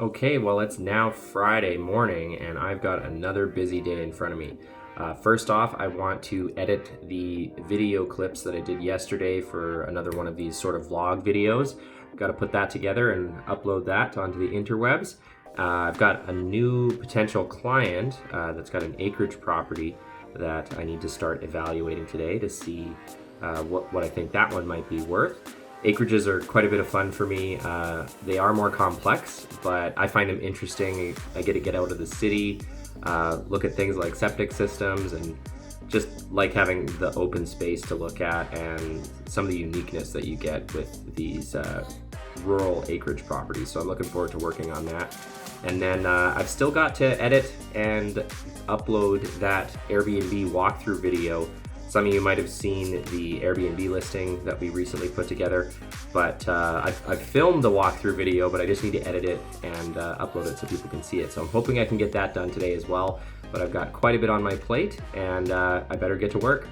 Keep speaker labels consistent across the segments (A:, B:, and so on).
A: Okay, well, it's now Friday morning and I've got another busy day in front of me. First off, I want to edit the video clips that I did yesterday for another one of these sort of vlog videos. Got to put that together and upload that onto the interwebs. I've got a new potential client that's got an acreage property that I need to start evaluating today to see what I think that one might be worth. Acreages are quite a bit of fun for me. They are more complex, but I find them interesting. I get to get out of the city, look at things like septic systems, and just like having the open space to look at and some of the uniqueness that you get with these rural acreage properties. So I'm looking forward to working on that. And then I've still got to edit and upload that Airbnb walkthrough video. Some of you might have seen the Airbnb listing that we recently put together, but I've filmed the walkthrough video, but I just need to edit it and upload it so people can see it. So I'm hoping I can get that done today as well, but I've got quite a bit on my plate and I better get to work.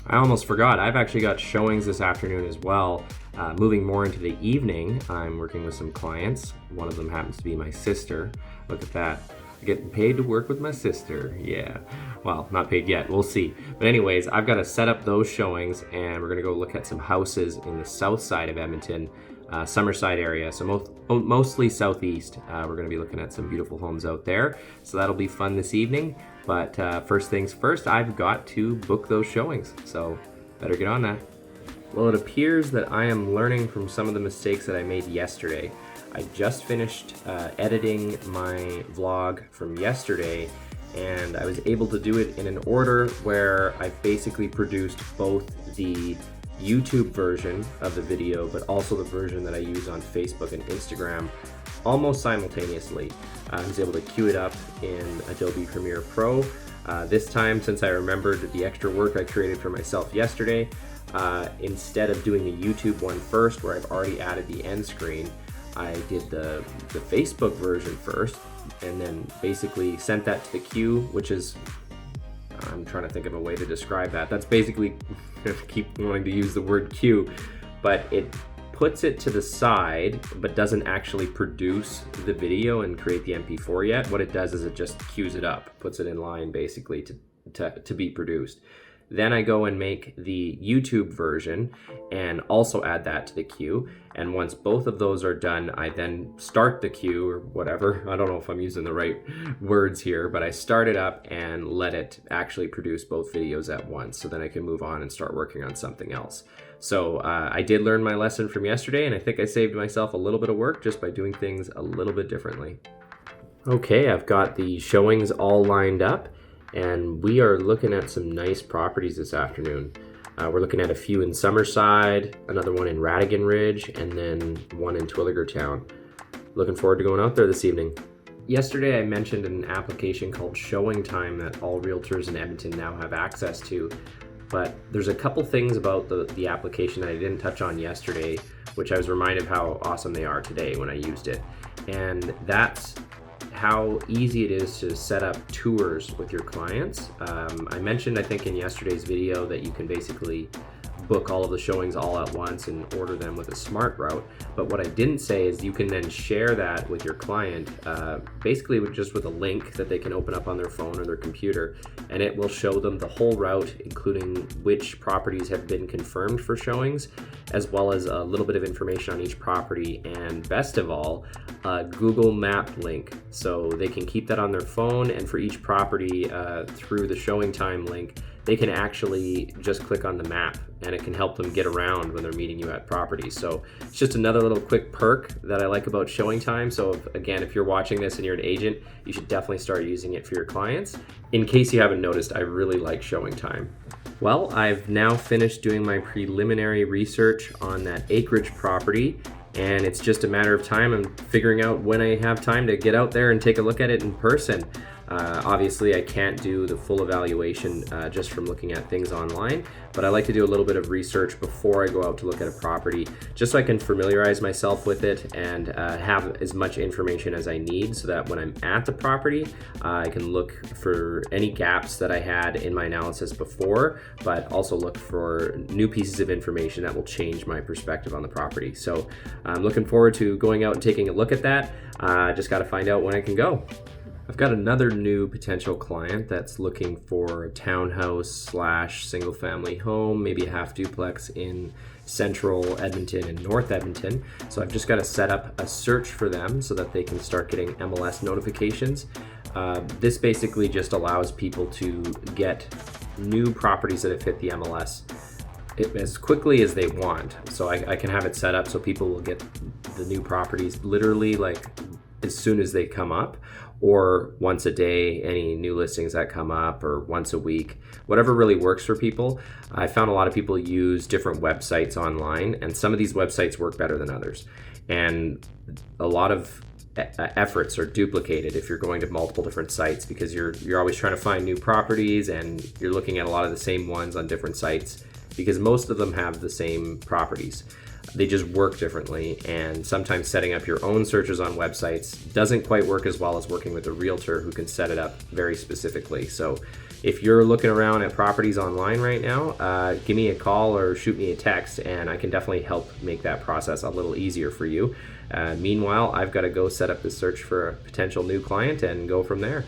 A: I almost forgot, I've actually got showings this afternoon as well. Moving more into the evening, I'm working with some clients. One of them happens to be my sister. Look at that. Getting paid to work with my sister, yeah. Well, not paid yet, we'll see. But anyways, I've got to set up those showings and we're gonna go look at some houses in the south side of Edmonton, Summerside area, so mostly southeast. We're gonna be looking at some beautiful homes out there. So that'll be fun this evening. But first things first, I've got to book those showings. So better get on that. Well, it appears that I am learning from some of the mistakes that I made yesterday. I just finished editing my vlog from yesterday, and I was able to do it in an order where I've basically produced both the YouTube version of the video, but also the version that I use on Facebook and Instagram almost simultaneously. I was able to queue it up in Adobe Premiere Pro. This time, since I remembered the extra work I created for myself yesterday, instead of doing the YouTube one first, where I've already added the end screen, I did the Facebook version first and then basically sent that to the queue, which is, I'm trying to think of a way to describe that. That's basically, I keep wanting to use the word queue, but it puts it to the side, but doesn't actually produce the video and create the MP4 yet. What it does is it just queues it up, puts it in line basically to be produced. Then I go and make the YouTube version and also add that to the queue. And once both of those are done, I then start the queue or whatever. I don't know if I'm using the right words here, but I start it up and let it actually produce both videos at once. So then I can move on and start working on something else. So I did learn my lesson from yesterday, and I think I saved myself a little bit of work just by doing things a little bit differently. Okay, I've got the showings all lined up, and we are looking at some nice properties this afternoon. We're looking at a few in Summerside, another one in Radigan Ridge, and then one in Twilligertown. Looking forward to going out there this evening. Yesterday I mentioned an application called ShowingTime that all realtors in Edmonton now have access to, but there's a couple things about the application that I didn't touch on yesterday, which I was reminded of how awesome they are today when I used it. And that's how easy it is to set up tours with your clients. I mentioned, I think in yesterday's video, that you can basically book all of the showings all at once and order them with a smart route. But what I didn't say is you can then share that with your client, basically just with a link that they can open up on their phone or their computer, and it will show them the whole route, including which properties have been confirmed for showings, as well as a little bit of information on each property, and best of all, a Google Map link. So they can keep that on their phone, and for each property through the ShowingTime link, they can actually just click on the map and it can help them get around when they're meeting you at properties. So it's just another little quick perk that I like about ShowingTime. So if you're watching this and you're an agent, you should definitely start using it for your clients. In case you haven't noticed, I really like ShowingTime. Well, I've now finished doing my preliminary research on that acreage property, and it's just a matter of time. I'm figuring out when I have time to get out there and take a look at it in person. Obviously, I can't do the full evaluation just from looking at things online, but I like to do a little bit of research before I go out to look at a property, just so I can familiarize myself with it and have as much information as I need, so that when I'm at the property, I can look for any gaps that I had in my analysis before, but also look for new pieces of information that will change my perspective on the property. So I'm looking forward to going out and taking a look at that. Just got to find out when I can go. I've got another new potential client that's looking for a townhouse slash single family home, maybe a half duplex in central Edmonton and North Edmonton. So I've just got to set up a search for them so that they can start getting MLS notifications. This basically just allows people to get new properties that have hit the MLS as quickly as they want. So I can have it set up so people will get the new properties literally like as soon as they come up, or once a day, any new listings that come up, or once a week, whatever really works for people. I found a lot of people use different websites online, and some of these websites work better than others. And a lot of efforts are duplicated if you're going to multiple different sites, because you're always trying to find new properties and you're looking at a lot of the same ones on different sites, because most of them have the same properties. They just work differently, and sometimes setting up your own searches on websites doesn't quite work as well as working with a realtor who can set it up very specifically. So if you're looking around at properties online right now, give me a call or shoot me a text, and I can definitely help make that process a little easier for you. Meanwhile, I've got to go set up the search for a potential new client and go from there.